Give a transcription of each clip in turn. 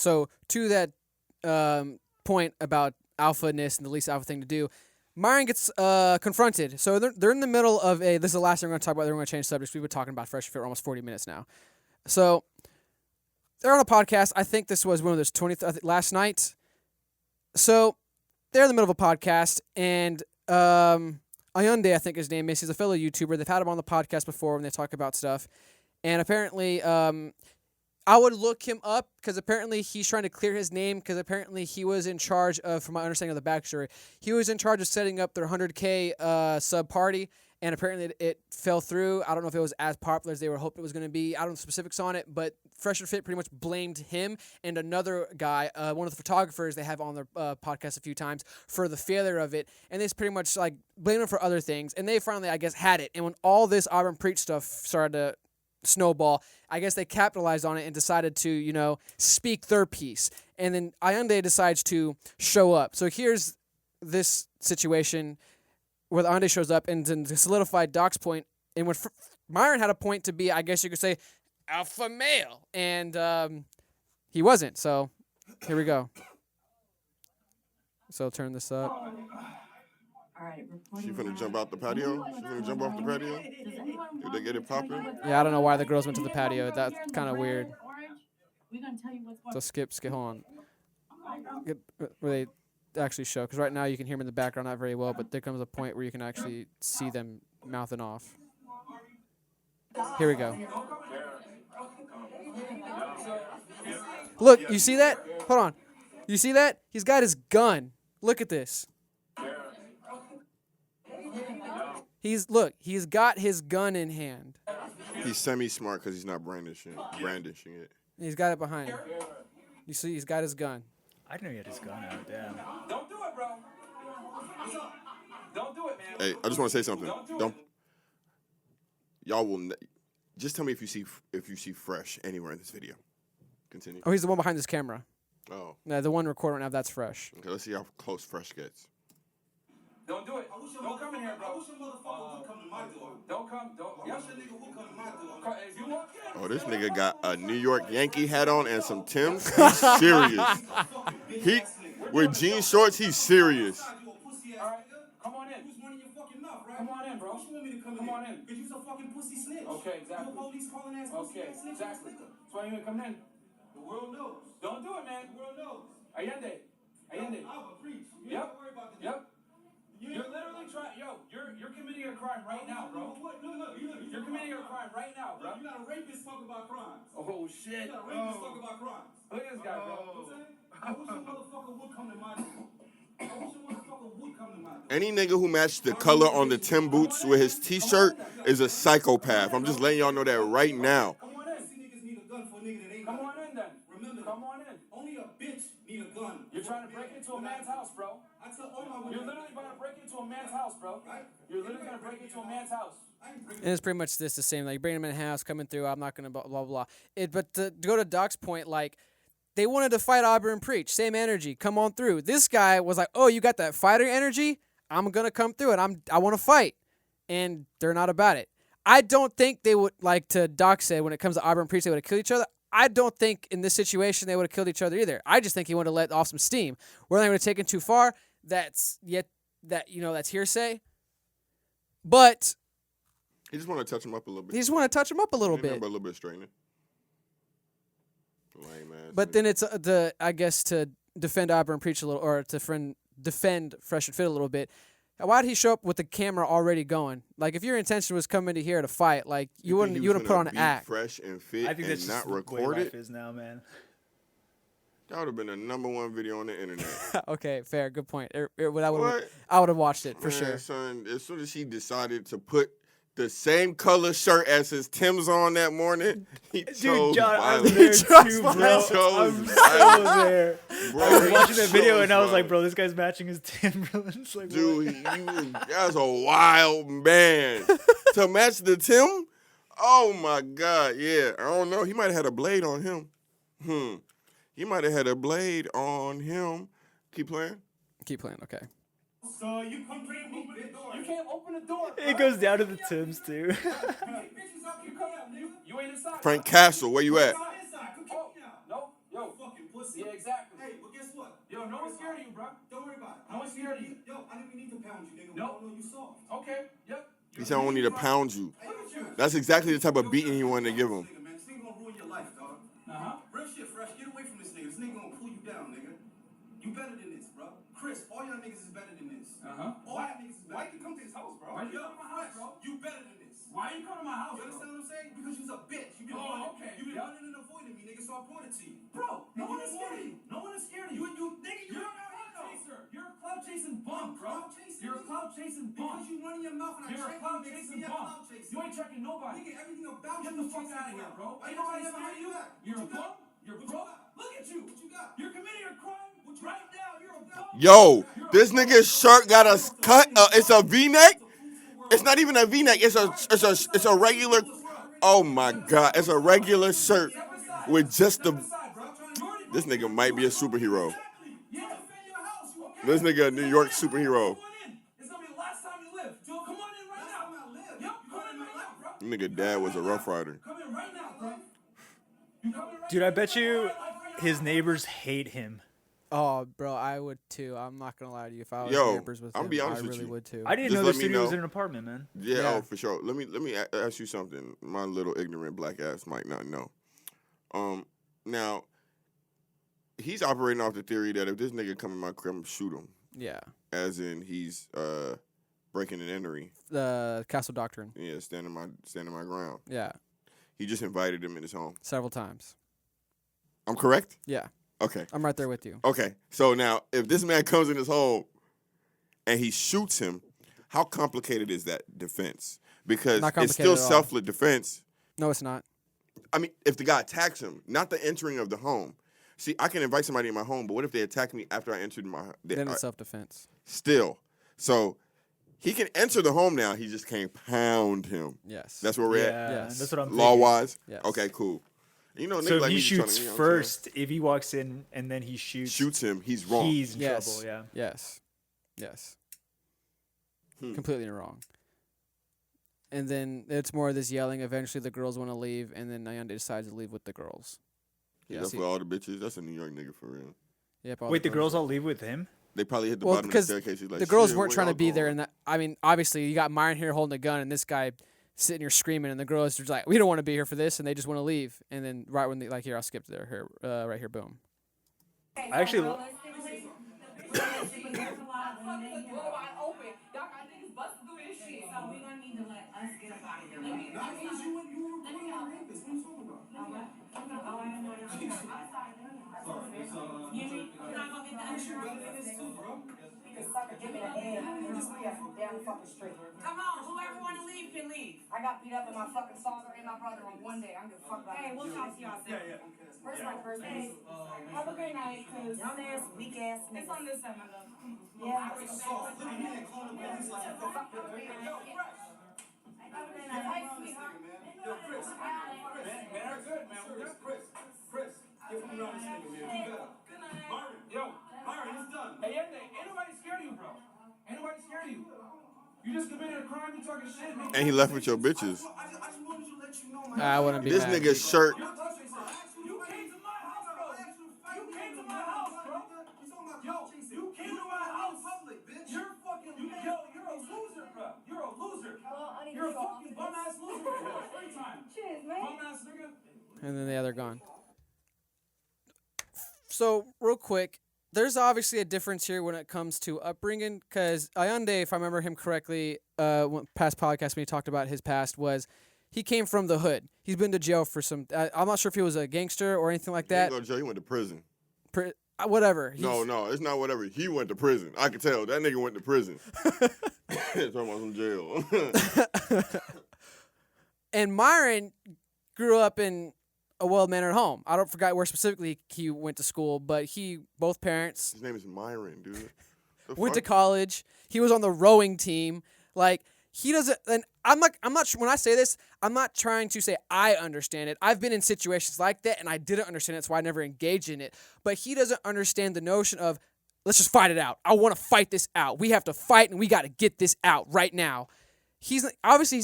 So to that point about alpha-ness and the least alpha thing to do, Myron gets confronted. So they're in the middle of a. This is the last thing we're going to talk about. Then we're going to change subjects. We've been talking about Fresh Fit for almost 40 minutes now. So they're on a podcast. I think this was one of those last night. So they're in the middle of a podcast, and Ayandeh, I think his name is. He's a fellow YouTuber. They've had him on the podcast before when they talk about stuff. And apparently, I would look him up because apparently he's trying to clear his name because apparently he was in charge of, from my understanding of the backstory, he was in charge of setting up their 100K sub party, and apparently it fell through. I don't know if it was as popular as they were hoping it was going to be. I don't know the specifics on it, but Fresh and Fit pretty much blamed him and another guy, one of the photographers they have on their podcast a few times, for the failure of it, and they just pretty much like blamed him for other things, and they finally, I guess, had it. And when all this Auburn Preach stuff started to snowball, I guess they capitalized on it and decided to, speak their piece. And then Ayandeh decides to show up. So here's this situation where Ayandeh shows up, and then to solidify Doc's point, and when Myron had a point to be, I guess you could say, alpha male, and he wasn't. So here we go. So turn this up. She finna jump out the patio? She finna jump off the patio? Did they get it popping? Yeah, I don't know why the girls went to the patio. That's kind of weird. So skip, hold on. Where they actually show, because right now you can hear them in the background not very well, but there comes a point where you can actually see them mouthing off. Here we go. Look, you see that? Hold on. You see that? He's got his gun. Look at this. He's got his gun in hand. He's semi-smart because he's not brandishing it. He's got it behind him. You see, he's got his gun. I didn't know he had his gun out. Damn. Don't do it, bro. Don't do it, man. Hey, I just want to say something. Don't. Y'all will. Just tell me if you see Fresh anywhere in this video. Continue. Oh, he's the one behind this camera. Oh. No, the one recording right now, that's Fresh. Okay, let's see how close Fresh gets. Don't do it. Don't come in here, bro. I wish a motherfucker would come to my door. Don't come. Don't. I wish a nigga would come to my door. If you walk in. Oh, this nigga got a New York Yankee hat on and some Timbs. He's serious. He with jean shorts. He's serious. All right. Come on in. Who's running your fucking mouth, right? Come on in, bro. What you want me to come on in. Because you's a fucking pussy snitch. Okay, exactly. You a police calling ass pussy Okay, ass snitch. exactly. That's why you ain't coming in. The world knows. Don't do it, man. The world knows. Ayandeh. Ayandeh. I will preach. You Yep. ain't gotta worry about the Yep. You're literally trying. Yo, you're committing a crime right now, bro. What? No. You're committing a crime right now, bro. You got a rapist talk about crimes. Oh shit. You got a rapist talk about crimes. Look at this guy, bro. You know what I'm saying? I wish a motherfucker would come to my door. I wish a motherfucker would come to my door. Any nigga who matched the color on the Tim boots with his T-shirt is a psychopath. I'm just letting y'all know that right now. Come on in. Pussy niggas need a gun for a nigga that ain't Come got on in then. Remember, Come on in. only a bitch need a gun. You're trying to break into a man's house, bro. I tell all my women. You're literally going to break into a man's house, bro. You're literally going to break into a man's house. And it's pretty much the same. Like, bring him in the house, coming through, I'm not going to blah, blah, blah. But to go to Doc's point, like, they wanted to fight Auburn Preach. Same energy. Come on through. This guy was like, oh, you got that fighter energy? I'm going to come through and I want to fight. And they're not about it. I don't think they would, like to Doc said, when it comes to Auburn Preach, they would have killed each other. I don't think in this situation they would have killed each other either. I just think he wanted to let off some steam. Whether they would have taken too far, that's hearsay. But He just want to touch him up a little bit. he just want to touch him up a little bit. Remember a little bit straightening. Lame ass. But then it's I guess to defend Auburn Preach a little, or to defend Fresh and Fit a little bit. Why did he show up with the camera already going? Like, if your intention was coming to here to fight, like you wouldn't put on an act. Fresh and Fit I think that's and just not the way record life it. is now, man. That would have been the #1 video on the internet. Okay, fair, good point. I What? would have watched it for Man, sure. son, as soon as he decided to put the same color shirt as his Tim's on that morning, he chose Dude, John, I was violence. there too, bro. He chose I'm so violence. there. Bro, I was he watching that video chose and I was like, violence. bro, this guy's matching his Timberlands. Like, Dude, what? that's a wild man. To match the Tim? Oh, my God, yeah. I don't know. He might have had a blade on him. He might have had a blade on him. Keep playing. Keep playing, okay. So you can't open the door. You can't open the door. It goes down to the Tims, too. Bitches up, you come out, nigga. You ain't inside. Frank Castle, where you at? Come inside. Come Oh, kick me out. no. Yo. Fucking pussy. bro. Don't worry about it. I was scared of you. Yo, I didn't even need to pound you, nigga. Nope. No, you soft. Okay, yep. He said I don't need to pound you. Look at you. That's exactly the type of beating he wanted to give him. Nigga, man. This nigga gonna ruin your life, dog. Real shit, Fresh. Get away from this nigga. This nigga gonna pull you down, nigga. You better than this, bro. Chris, all y'all niggas is better than this. All y'all niggas is better. Why you come to his house, bro? Why you come to my house, bro? You better than this. Why you come to my house, You bro? understand what I'm saying? Because you's a bitch. You been Okay. You been Yep. running and avoiding me, nigga, so I brought it to you. Bro, no And one you is scared of you. No one is scared of you. Nigga, You're a cloud chaser. You're a cloud chasing bum, bro. cloud chasing You're a me? cloud chasing bum. Because you running your mouth and I You're a check cloud you, nigga. chasing See, bum. cloud chasing. You ain't checking nobody. Nigga, everything about Get you the is fuck chasing out of here, clout. bro. Why Ain't you nobody chasing scared of you. back? You're a What you bum. got? You're What you broke. got? Look at you. What you got? You're committing a crime right now. You're a bum. Yo, this nigga's shirt got a cut. It's a V-neck. It's not even a V-neck. It's a regular. Oh my God! It's a regular shirt with just the. This nigga might be a superhero. Yeah, defend your house. You okay? This nigga a New York superhero. Come on in. It's gonna be the last time you live. So come on in right now. Yep, come in right now, bro. Nigga dad was a Rough Rider. Come in right now, bro. You come in right Dude, now. I bet you his neighbors hate him. Oh, bro, I would too. I'm not gonna lie to you. If I was Yo, neighbors with I'm him, be honest I with really you. would too. I didn't Just know let the me studio was know. in an apartment, man. Yeah, Yeah. oh for sure. Let me ask you something. My little ignorant black ass might not know. Now he's operating off the theory that if this nigga come in my crib, I'm shoot him. Yeah, As in he's breaking and entering. the Castle Doctrine. Yeah, standing my ground. Yeah, He just invited him in his home. several times. I'm correct? Yeah, Okay. I'm right there with you. Okay. So now if this man comes in his home and he shoots him, how complicated is that defense? Because Not it's complicated still at all. self-defense. No, it's not. I mean, if the guy attacks him, not the entering of the home. See, I can invite somebody in my home, but what if they attack me after I entered my Then it's self-defense. still. So he can enter the home now. He just can't pound him. Yes. That's where we're Yeah, at. Yes. that's what I'm Law thinking. wise. Yes. Okay, cool. You know, So niggas if like he me just tryna, shoots you know what I'm saying? first, if he walks in and then he shoots, Shoots him, he's wrong. he's in Yes. trouble. Yeah. Yes. Yes. Hmm. Completely wrong. And then it's more of this yelling. Eventually, the girls want to leave, and then Ayandeh decides to leave with the girls. He Yeah, left see- with all the bitches. That's a New York nigga for real. Yep. all Wait, the girls are- all leave with him? They probably hit the Well, bottom of the because staircase. He's like, the girls "Shit, weren't where trying to y'all be there, going?" and that, I mean, obviously, you got Myron here holding a gun, and this guy sitting here screaming, and the girls are just like, "We don't want to be here for this," and they just want to leave. And then right when they like, here, I'll skip to there, here, right here, boom. I actually. Come on, whoever want to leave can leave. I got beat up by my fucking father and my brother on one day. I'm gonna fuck about it. Hey, we'll talk to y'all soon. Where's my first name? Have a great night, cause dumb ass, weak ass. It's on this side, my love. Yeah. Myron, it's done. Hey, ain't nobody scared of you, bro. Ain't nobody scared of you. You just committed a crime. You talking shit. Man. And he left with your bitches. I just wanted to let you know, man. I wouldn't be This mad. nigga's shirt. You came to my house, bro. You came to my house, bro. Yo, you came to my house. You're fucking. You're a loser, bro. You're a loser. You're a fucking bum ass loser. Every time. Cheers, man. Bum ass nigga. And then they're gone. So, real quick, there's obviously a difference here when it comes to upbringing, because Ayandeh, if I remember him correctly, past podcast when he talked about his past, was he came from the hood. He's been to jail for some. I'm not sure if he was a gangster or anything like He didn't that. go to jail. He went to prison. Whatever. No, it's not whatever. He went to prison. I can tell. That nigga went to prison. Talking about some jail. And Myron grew up in a well-mannered home. I don't forget where specifically he went to school, but both parents His name is Myron, dude. The went to fuck? college. He was on the rowing team. Like, he doesn't, and I'm not when I say this, I'm not trying to say I understand it. I've been in situations like that and I didn't understand it, that's why I never engaged in it. But he doesn't understand the notion of, let's just fight it out. I want to fight this out. We have to fight and we got to get this out right now. He's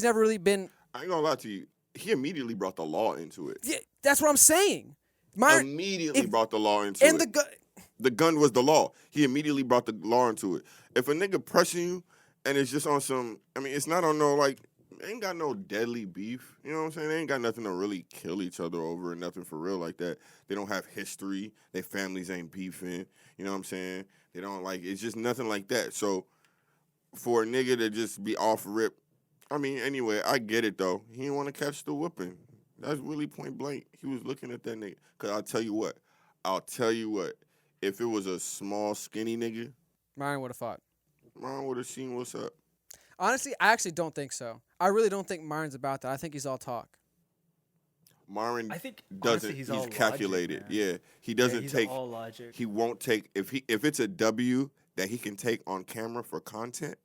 never really been, I ain't gonna lie to you. He immediately brought the law into it. yeah, that's what I'm saying. Myron, Immediately it- brought the law into and it. The gun was the law. He immediately brought the law into it. If a nigga pressing you and it's just on some, I mean, it's not on no, like, ain't got no deadly beef. You know what I'm saying? They ain't got nothing to really kill each other over and nothing for real like that. They don't have history. Their families ain't beefing. You know what I'm saying? They don't, like, it's just nothing like that. So for a nigga to just be off rip, I mean, anyway, I get it, though. He didn't want to catch the whooping. That's really point blank. He was looking at that nigga. Because I'll tell you what. If it was a small, skinny nigga, Myron would have fought. Myron would have seen what's up. Honestly, I actually don't think so. I really don't think Myron's about that. I think he's all talk. Myron I think doesn't. honestly, he's He's all calculated. Logic, man. Yeah, he doesn't he's take. all logic. He won't take if it's a W that he can take on camera for content.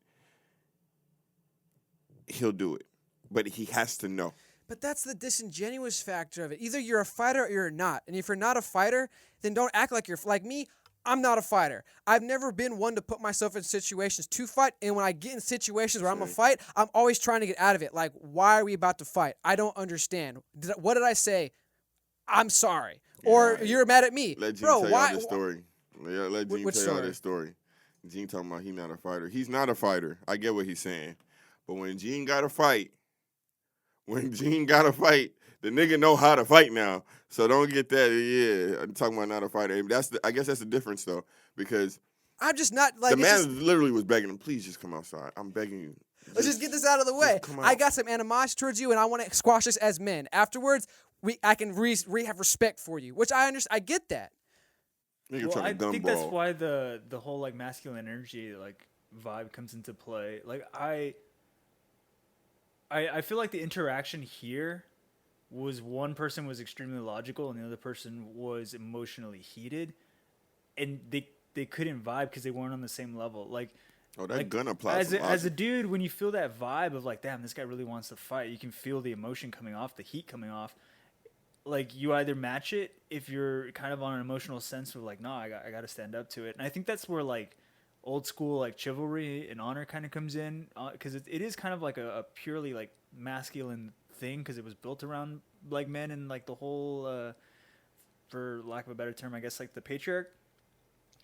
He'll do it, but he has to know. But that's the disingenuous factor of it. Either you're a fighter or you're not. And if you're not a fighter, then don't act like you're like me. I'm not a fighter. I've never been one to put myself in situations to fight. And when I get in situations where I'm a fight, I'm always trying to get out of it. Like, why are we about to fight? I don't understand. What did I say? I'm sorry. Or you're mad at me. Let Gene Bro, tell why? y'all this story. Yeah, let Gene Which tell y'all story? this story. Gene talking about he not a fighter. He's not a fighter. I get what he's saying. But when Gene got to fight, the nigga know how to fight now. So don't get that. Yeah, I'm talking about not a fighter. I guess that's the difference though, because I'm just not like the man literally was begging him, please just come outside. I'm begging you. Let's just get this out of the way. come I out. got some animosity towards you, and I want to squash this as men. Afterwards, I can have respect for you, which I understand. I get that. Nigga Well, trying to I gun think brawl. that's why the whole like masculine energy like vibe comes into play. Like I feel like the interaction here was one person was extremely logical and the other person was emotionally heated, and they couldn't vibe because they weren't on the same level. Like, Oh, that like, gun applies. as a dude, when you feel that vibe of like, damn, this guy really wants to fight, you can feel the emotion coming off, the heat coming off. Like, you either match it if you're kind of on an emotional sense of like, no, I got to stand up to it. And I think that's where like old school like chivalry and honor kind of comes in, because it is kind of like a purely like masculine thing, because it was built around like men and like the whole, for lack of a better term, I guess like the patriarch.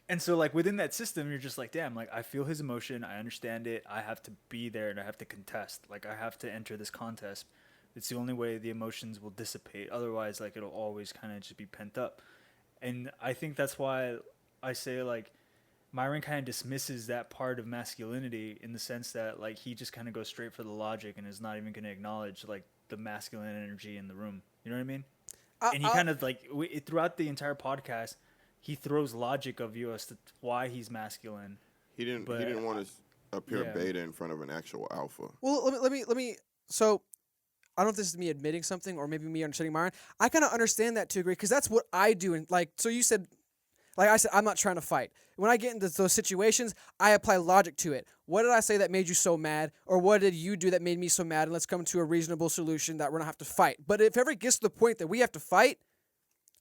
And so like within that system, you're just like, damn, like I feel his emotion, I understand it, I have to be there and I have to contest. Like I have to enter this contest. It's the only way the emotions will dissipate. Otherwise, like it'll always kind of just be pent up. And I think that's why I say like Myron kind of dismisses that part of masculinity in the sense that like he just kind of goes straight for the logic and is not even going to acknowledge like the masculine energy in the room. You know what I mean? And he kind of like throughout the entire podcast, he throws logic of you as to why he's masculine. He didn't want to appear yeah. beta in front of an actual alpha. Well, let me. So, I don't know if this is me admitting something or maybe me understanding Myron. I kind of understand that to a degree because that's what I do. And like, so you said, like I said, I'm not trying to fight. When I get into those situations, I apply logic to it. What did I say that made you so mad, or what did you do that made me so mad? And let's come to a reasonable solution that we're not have to fight. But if ever it gets to the point that we have to fight,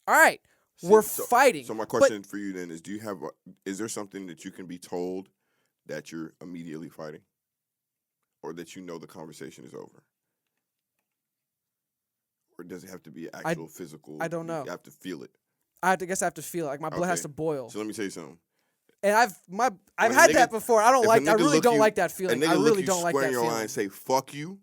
all right. We're fighting. So my question for you then is: is there something that you can be told that you're immediately fighting, or that you know the conversation is over, or does it have to be actual physical? I don't know. You have to feel it. I guess I have to feel it. Like my blood has to boil. So let me tell you something. And I've When a had nigga- that before. I really don't like that feeling. I really don't like that square in your eye feeling. and say "fuck you."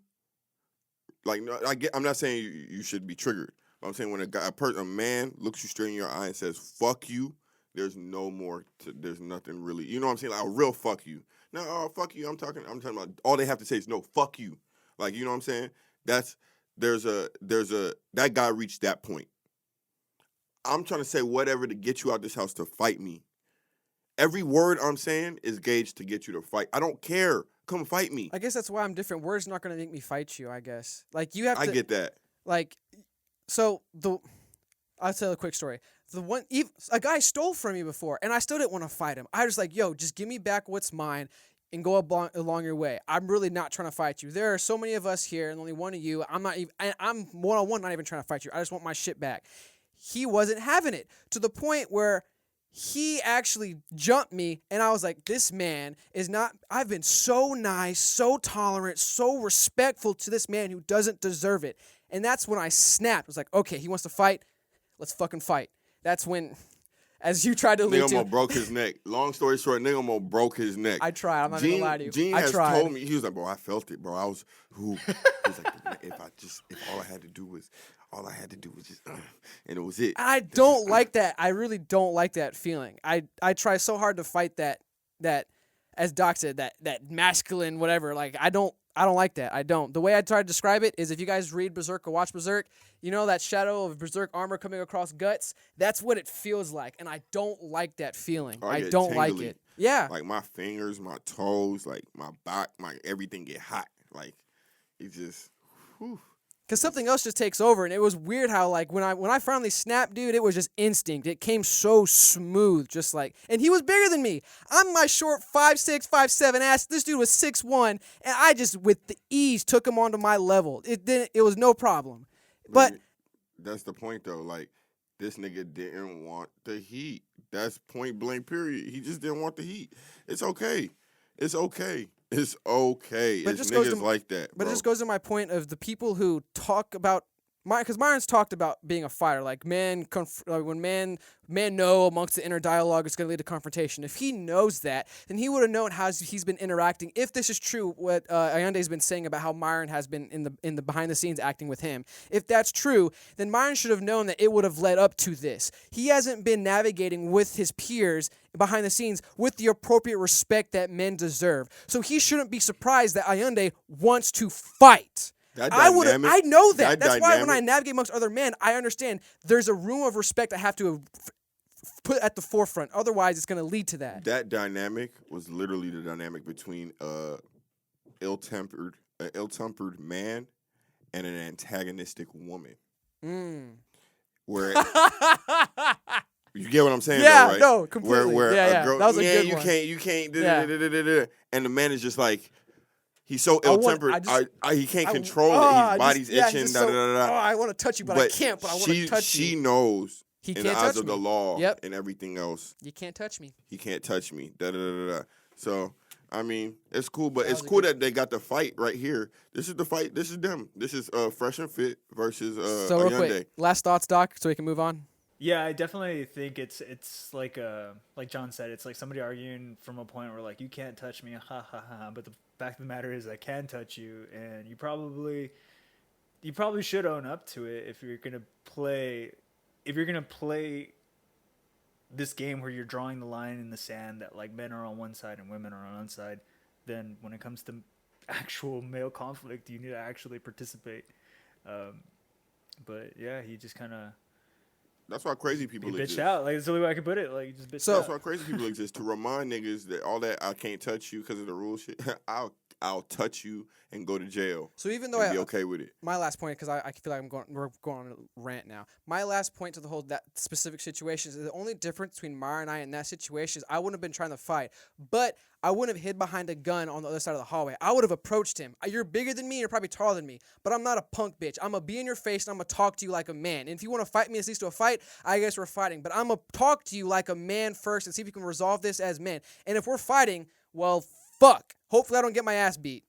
Like, no, I'm not saying you should be triggered. I'm saying when a man looks you straight in your eye and says "fuck you," there's there's nothing really. You know what I'm saying? Like a real "fuck you." No, fuck you. I'm talking about all they have to say is no, "fuck you." Like, you know what I'm saying? That guy reached that point. I'm trying to say whatever to get you out this house to fight me. Every word I'm saying is gauged to get you to fight. I don't care. Come fight me. I guess that's why I'm different. Words not going to make me fight you, I guess. Like, you have to... I get that. Like, so, I'll tell a quick story. A guy stole from me before, and I still didn't want to fight him. I was like, yo, just give me back what's mine and go along your way. I'm really not trying to fight you. There are so many of us here, and only one of you. I'm one-on-one not even trying to fight you. I just want my shit back. He wasn't having it, to the point where he actually jumped me, and I was like, this man is not... I've been so nice, so tolerant, so respectful to this man who doesn't deserve it. And that's when I snapped. I was like, okay, he wants to fight. Let's fucking fight. That's when as you tried to allude Nigga to. almost broke his neck. Long story short, nigga almost broke his neck. I tried. I'm not gonna lie to you. Gene I has tried. told me, he was like, bro, I felt it, bro. I was, he was like, if all I had to do was just, and it was it. I don't like that. I really don't like that feeling. I try so hard to fight that as Doc said, that masculine whatever. Like I don't like that. I don't. The way I try to describe it is if you guys read Berserk or watch Berserk, you know that shadow of Berserk armor coming across guts? That's what it feels like. And I don't like that feeling. I get don't like tingly. it. Yeah. Like my fingers, my toes, like my back, my everything get hot. Like it just, whew. Because something else just takes over, and it was weird how like when I finally snapped, dude, it was just instinct. It came so smooth, just like. And he was bigger than me. I'm my short 5'6", 5'7" ass. This dude was 6'1", and I just with the ease took him onto my level. It was no problem. But That's the point though. Like this nigga didn't want the heat. That's point blank. Period. He just didn't want the heat. It's okay. It's okay. It's okay. But It's it just goes niggas to- like that. But bro. it just goes to my point of the people who talk about because Myron's talked about being a fighter, like when man know amongst the inner dialogue it's going to lead to confrontation. If he knows that, then he would have known how he's been interacting. If this is true, what Ayandeh's been saying about how Myron has been in the behind the scenes acting with him, if that's true, then Myron should have known that it would have led up to this. He hasn't been navigating with his peers behind the scenes with the appropriate respect that men deserve. So he shouldn't be surprised that Ayandeh wants to fight. I know that. That's why when I navigate amongst other men, I understand there's a room of respect I have to put at the forefront. Otherwise, it's going to lead to that. That dynamic was literally the dynamic between ill-tempered man and an antagonistic woman. Where you get what I'm saying? Yeah, though, right? no, completely. Where Yeah, a girl, that was a man, good you one. can't, Yeah. and the man is just like. He's so ill-tempered. He can't control it. His body's itching. I want to touch you, but I can't. But I want to touch you. She knows He in can't the eyes touch of the me. law Yep. and everything else. You can't touch me. He can't touch me. So, I mean, it's cool, but That it's was a cool good- that they got the fight right here. This is the fight. This is them. This is Fresh and Fit versus So real Ayandeh. quick, last thoughts, Doc, so we can move on. Yeah, I definitely think it's like John said, it's like somebody arguing from a point where like you can't touch me, ha ha ha. But the fact of the matter is, I can touch you, and you probably should own up to it if you're gonna play this game where you're drawing the line in the sand that like men are on one side and women are on one side. Then when it comes to actual male conflict, you need to actually participate. But yeah, he just kind of. That's why crazy people He exist. bitched out. Like, that's the only way I could put it. Like, he just bitched So- That's out. why crazy people exist, to remind niggas that all that I can't touch you because of the rule shit. I'll touch you and go to jail. So even though And be okay with it. my last point, because I feel like we're going on a rant now. My last point to the whole that specific situation is the only difference between Myron and I in that situation is I wouldn't have been trying to fight, but I wouldn't have hid behind a gun on the other side of the hallway. I would have approached him. You're bigger than me. You're probably taller than me, but I'm not a punk bitch. I'm gonna be in your face and I'm gonna talk to you like a man. And if you want to fight me, it leads to a fight. I guess we're fighting, but I'm gonna talk to you like a man first and see if we can resolve this as men. And if we're fighting, well, fuck. Hopefully, I don't get my ass beat.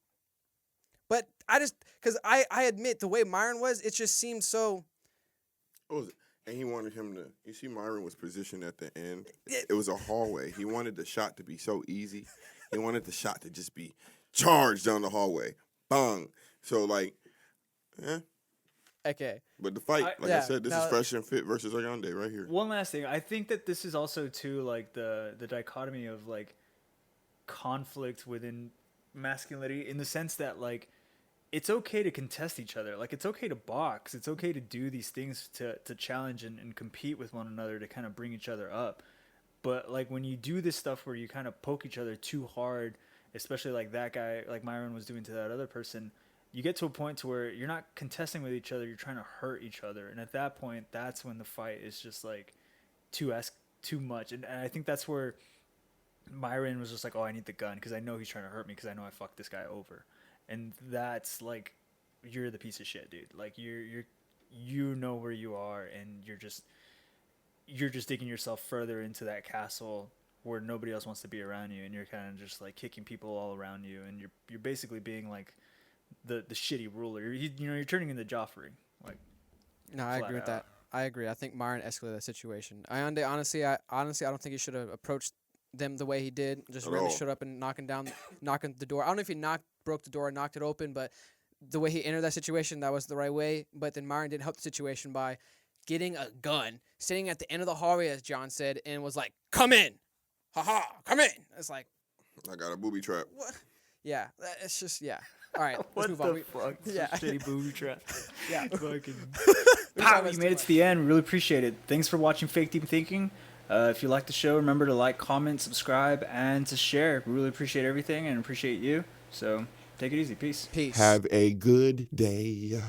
But because I admit the way Myron was, it just seemed so. What was it? And he wanted him to. You see, Myron was positioned at the end. It was a hallway. He wanted the shot to be so easy. He wanted the shot to just be charged down the hallway. Bang. So, like, yeah. Okay. But the fight, I said, this now- is Fresh and Fit versus Ayandeh right here. One last thing. I think that this is also, too, like, the dichotomy of, like, conflict within masculinity in the sense that, like, it's okay to contest each other. Like, it's okay to box. It's okay to do these things to challenge and compete with one another to kind of bring each other up. But, like, when you do this stuff where you kind of poke each other too hard, especially like that guy, like Myron was doing to that other person, you get to a point to where you're not contesting with each other. You're trying to hurt each other. And at that point, that's when the fight is just, like, too much. And I think that's where Myron was just like, oh, I need the gun because I know he's trying to hurt me because I know I fucked this guy over. And that's like, you're the piece of shit, dude. Like you know where you are, and you're just digging yourself further into that castle where nobody else wants to be around you, and you're kind of just like kicking people all around you, and you're basically being like the shitty ruler. You're turning into Joffrey. Like, No, I flat agree with out. that. I agree. I think Myron escalated that situation. Ayandeh, honestly, I don't think he should have approached them the way he did. Just At really all. showed up and knocking the door. I don't know if he broke the door, knocked it open, but the way he entered that situation, that was the right way. But then Myron didn't help the situation by getting a gun, sitting at the end of the hallway, as John said, and was like, "Come in, haha, come in." It's like, I got a booby trap. what? Yeah, it's just All right, let's What move the on. fuck? Yeah. Shitty booby trap. Yeah. Fucking. We've Pow, covered you too made it much. to the end. Really appreciate it. Thanks for watching Fake Deep Thinking. If you like the show, remember to like, comment, subscribe, and to share. We really appreciate everything and appreciate you. So take it easy. Peace. Peace. Have a good day.